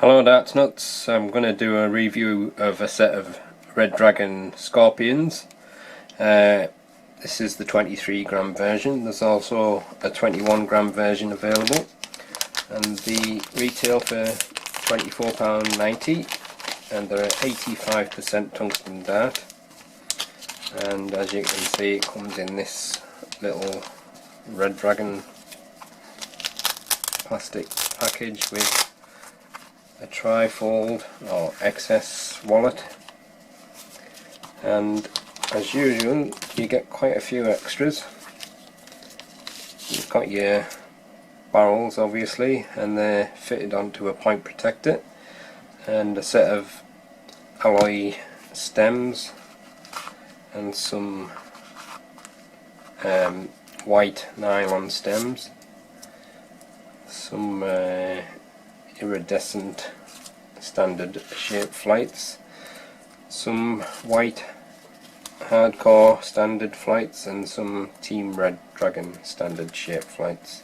Hello Darts Nutz, I'm going to do a review of a set of Red Dragon Scorpions. This is the 23 gram version. There's also a 21 gram version available, and the retail for £24.90, and they're 85% tungsten dart. And as you can see, it comes in this little Red Dragon plastic package with a tri-fold or XS wallet, and as usual you get quite a few extras. You've got your barrels obviously, and they're fitted onto a point protector, and a set of alloy stems and some white nylon stems, some iridescent standard shape flights, some white hardcore standard flights, and some Team Red Dragon standard shape flights,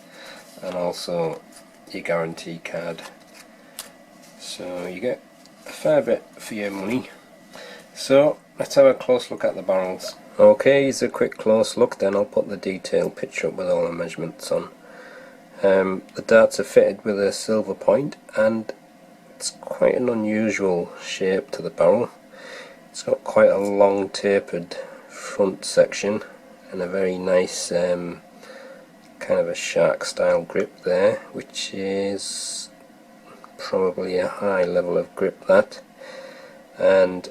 and also your guarantee card. So you get a fair bit for your money. So let's have a close look at the barrels. Okay, here's a quick close look, then I'll put the detailed picture up with all the measurements on. The darts are fitted with a silver point, and it's quite an unusual shape to the barrel. It's got quite a long tapered front section and a very nice kind of a shark style grip there, which is probably a high level of grip, that. And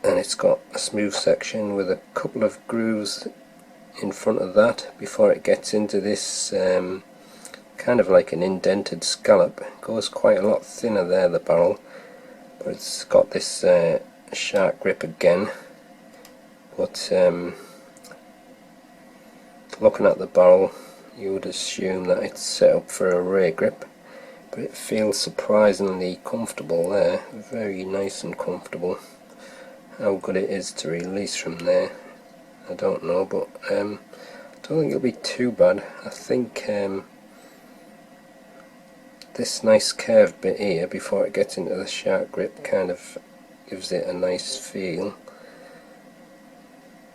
it's got a smooth section with a couple of grooves in front of that before it gets into this kind of like an indented scallop. It goes quite a lot thinner there, the barrel, but it's got this sharp grip again. But looking at the barrel, you would assume that it's set up for a ray grip, but it feels surprisingly comfortable there, very nice and comfortable. How good it is to release from there, I don't know, but I don't think it'll be too bad. I think this nice curved bit here before it gets into the sharp grip kind of gives it a nice feel.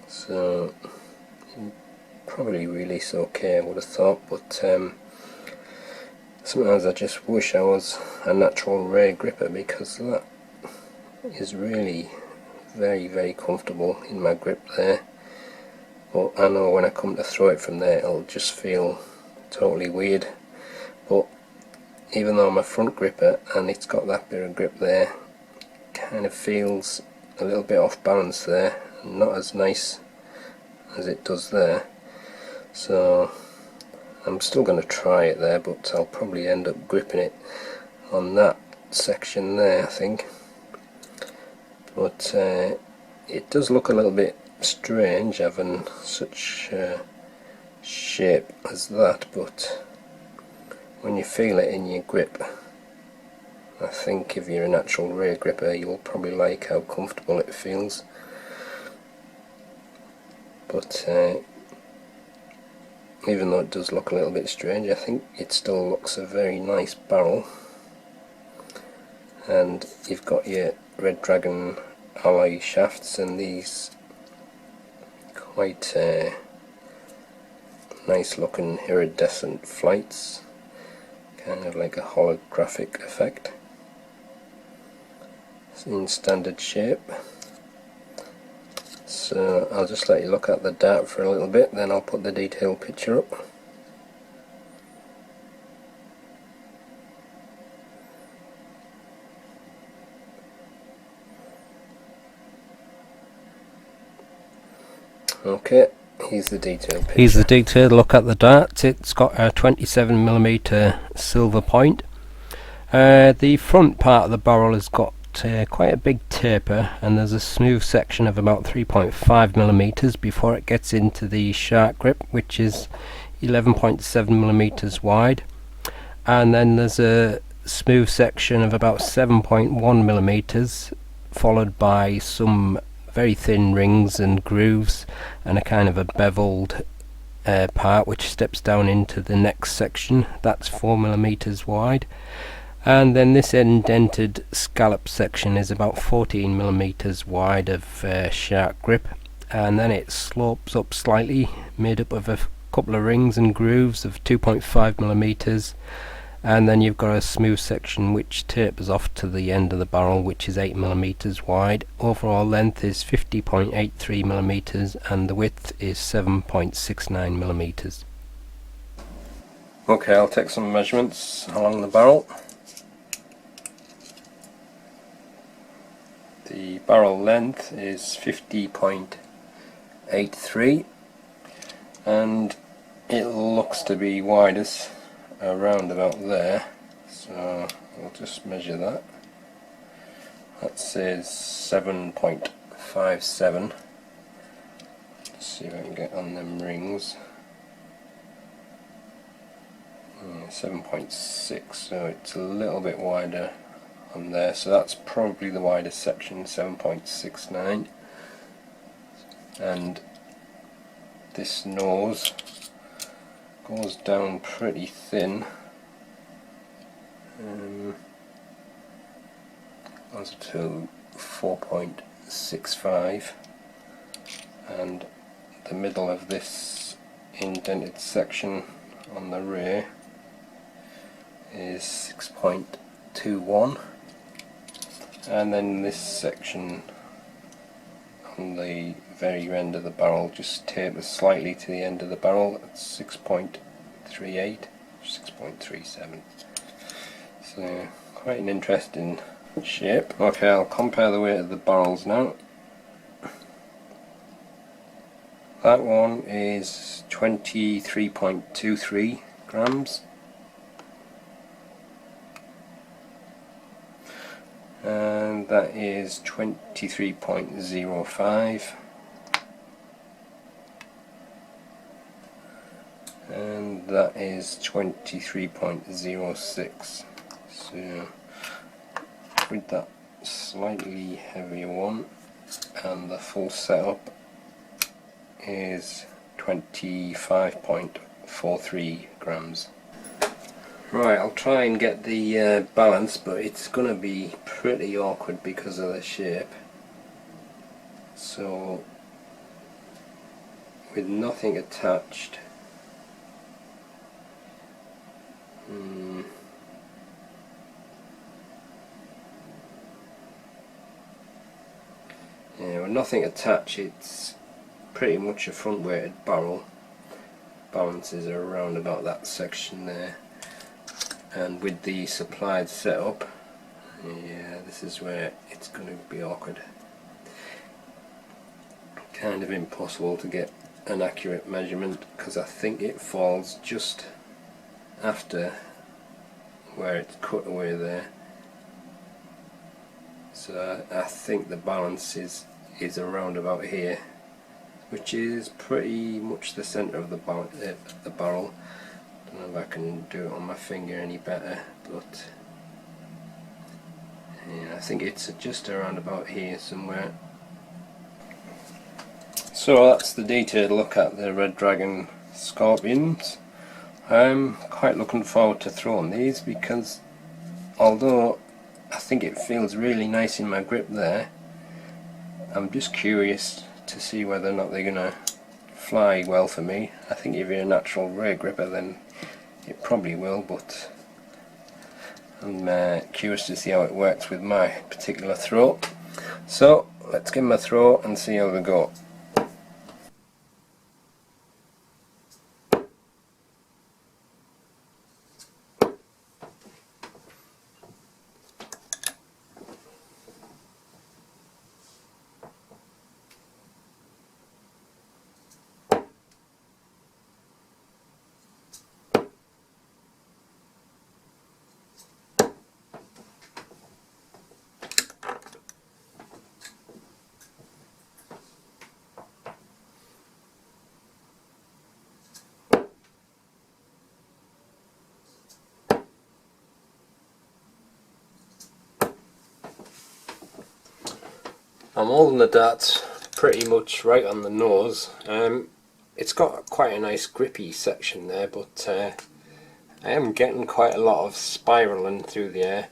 So probably release okay, I would have thought, but sometimes I just wish I was a natural ray gripper, because that is really very comfortable in my grip there. But I know when I come to throw it from there, it'll just feel totally weird. But even though I'm a front gripper and it's got that bit of grip there, kind of feels a little bit off balance there, not as nice as it does there. So I'm still going to try it there, but I'll probably end up gripping it on that section there, I think. But it does look a little bit strange having such shape as that, but when you feel it in your grip, I think if you're a natural ray gripper, you'll probably like how comfortable it feels. But even though it does look a little bit strange, I think it still looks a very nice barrel. And you've got your Red Dragon alloy shafts, and these quite nice looking iridescent flights, kind of like a holographic effect. It's in standard shape. So I'll just let you look at the dart for a little bit, then I'll put the detailed picture up. Okay, here's the detailed picture. Here's the detailed look at the dart. It's got a 27mm silver point. The front part of the barrel has got quite a big taper, and there's a smooth section of about 3.5mm before it gets into the shark grip, which is 11.7mm wide, and then there's a smooth section of about 7.1mm, followed by some very thin rings and grooves and a kind of a beveled part which steps down into the next section. That's 4mm wide. And then this indented scallop section is about 14mm wide of shark grip, and then it slopes up slightly, made up of a couple of rings and grooves of 2.5mm, and then you've got a smooth section which tapers off to the end of the barrel, which is 8mm wide. Overall length is 50.83mm and the width is 7.69mm. Okay, I'll take some measurements along the barrel. The barrel length is 50.83 and it looks to be widest around about there, so I'll just measure that. That says 7.57. Let's see if I can get on them rings. 7.6, so it's a little bit wider on there, so that's probably the widest section, 7.69. And this nose goes down pretty thin, goes to 4.65, and the middle of this indented section on the rear is 6.21, and then this section on the very end of the barrel just tapers slightly to the end of the barrel at 6.38, 6.37. So quite an interesting shape. Okay, I'll compare the weight of the barrels now. That one is 23.23 grams. And that is 23.05, and that is 23.06. So with that slightly heavier one, and the full setup is 25.43 grams. Right, I'll try and get the balance, but it's going to be pretty awkward because of the shape. So, with nothing attached, yeah, with nothing attached, it's pretty much a front weighted barrel. Balances are around about that section there. And with the supplied setup, yeah, this is where it's going to be awkward. Kind of impossible to get an accurate measurement because I think it falls just after where it's cut away there. So I think the balance is around about here, which is pretty much the centre of the barrel. I don't know if I can do it on my finger any better, but yeah, I think it's just around about here somewhere. So that's the detailed look at the Red Dragon scorpions. I'm quite looking forward to throwing these because although I think it feels really nice in my grip there, I'm just curious to see whether or not they're going to fly well for me. I think if you're a natural rear gripper then it probably will, but I'm curious to see how it works with my particular throw. So let's give them a throw and see how they go. I'm holding the darts pretty much right on the nose. It's got quite a nice grippy section there, but I am getting quite a lot of spiralling through the air.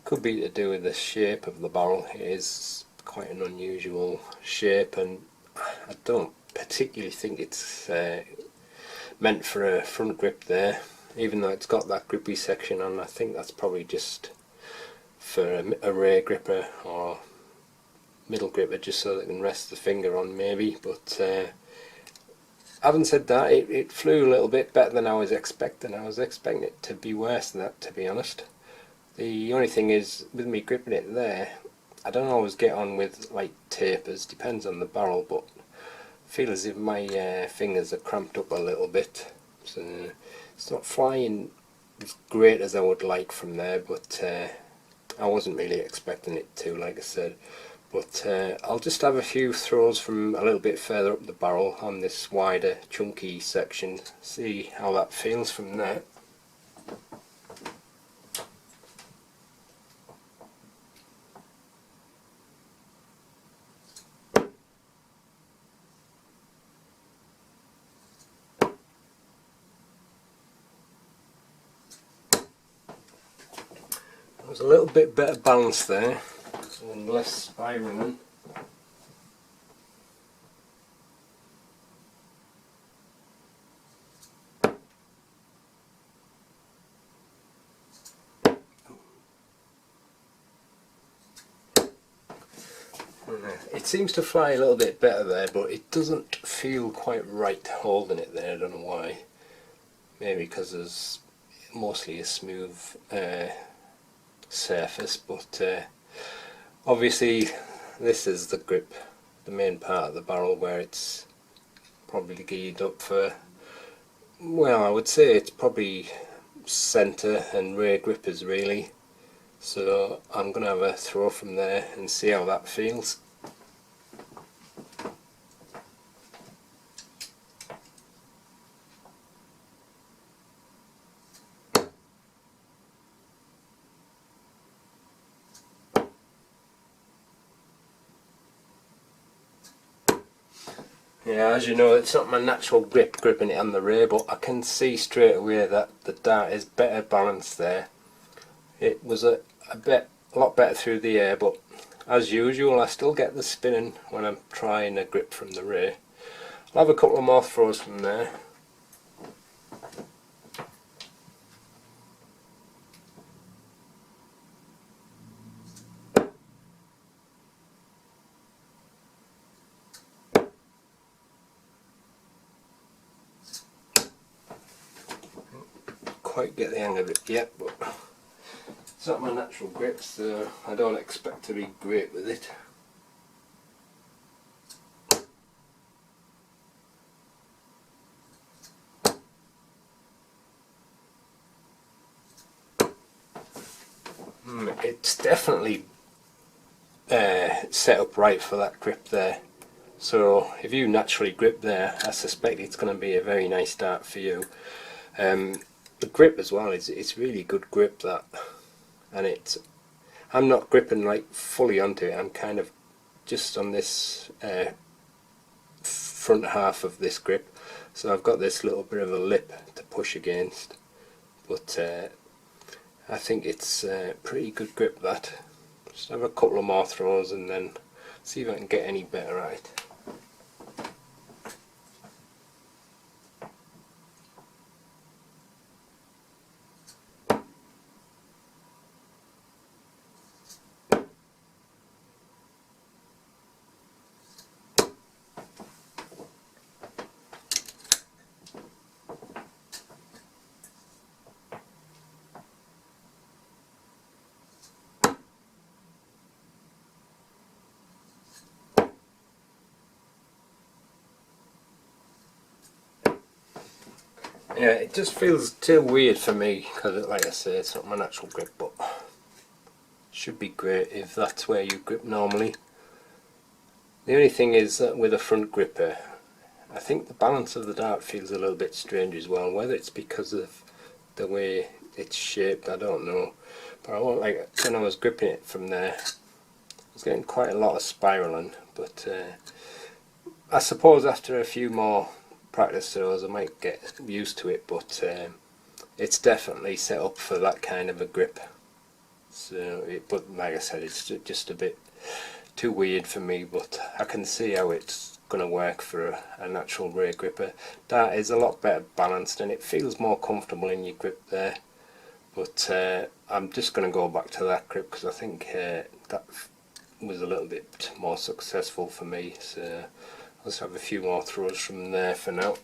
Could be to do with the shape of the barrel. It is quite an unusual shape, and I don't particularly think it's meant for a front grip there, even though it's got that grippy section on. I think that's probably just for a rear gripper or middle gripper, just so they can rest the finger on maybe. But having said that, it flew a little bit better than I was expecting. I was expecting it to be worse than that, to be honest. The only thing is, with me gripping it there, I don't always get on with like tapers, depends on the barrel, but I feel as if my fingers are cramped up a little bit. So it's not flying as great as I would like from there, but I wasn't really expecting it to, like I said. But I'll just have a few throws from a little bit further up the barrel on this wider chunky section, see how that feels from there. There's a little bit better balance there and less spiraling. It seems to fly a little bit better there, but it doesn't feel quite right holding it there. I don't know why. Maybe because there's mostly a smooth surface, but obviously this is the grip, the main part of the barrel where it's probably geared up for, well, I would say it's probably centre and rear grippers really. So I'm going to have a throw from there and see how that feels. Yeah, as you know, it's not my natural grip gripping it on the rear, but I can see straight away that the dart is better balanced there. It was a lot better through the air, but as usual I still get the spinning when I'm trying a grip from the rear. I'll have a couple of more throws from there. Quite get the hang of it yet, but it's not my natural grip, so I don't expect to be great with it. It's definitely set up right for that grip there. So if you naturally grip there, I suspect it's going to be a very nice dart for you. The grip as well, it's really good grip that, and I'm not gripping like fully onto it, I'm kind of just on this front half of this grip, so I've got this little bit of a lip to push against, but I think it's pretty good grip that. Just have a couple of more throws and then see if I can get any better at it. Yeah, it just feels too weird for me because, like I say, it's not my natural grip, but it should be great if that's where you grip normally. The only thing is that with a front gripper, I think the balance of the dart feels a little bit strange as well. Whether it's because of the way it's shaped, I don't know. But I won't, like when I was gripping it from there, I was getting quite a lot of spiraling. But I suppose after a few more practice throws I might get used to it, but it's definitely set up for that kind of a grip. So, but like I said, it's just a bit too weird for me, but I can see how it's going to work for a natural rear gripper. That is a lot better balanced and it feels more comfortable in your grip there. But I'm just going to go back to that grip because I think that was a little bit more successful for me. So let's have a few more throws from there for now.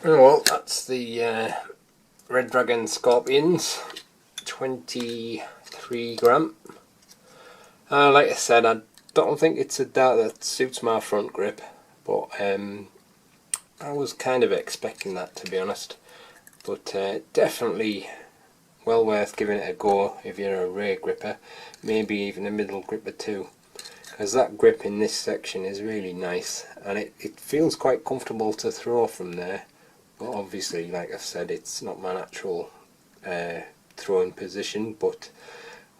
Oh, well, that's the Red Dragon Scorpions, 23 gram. Like I said, I don't think it's a dart that suits my front grip, but I was kind of expecting that, to be honest. But definitely well worth giving it a go if you're a rear gripper, maybe even a middle gripper too, because that grip in this section is really nice and it feels quite comfortable to throw from there. But obviously, like I've said, it's not my natural throwing position, but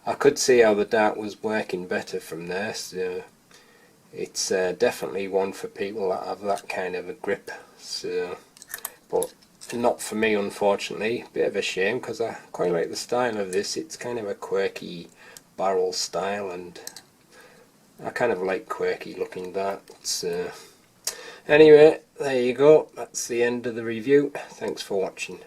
I could see how the dart was working better from there. So it's definitely one for people that have that kind of a grip. So, but not for me, unfortunately. Bit of a shame because I quite like the style of this. It's kind of a quirky barrel style and I kind of like quirky looking darts. Anyway, there you go. That's the end of the review. Thanks for watching.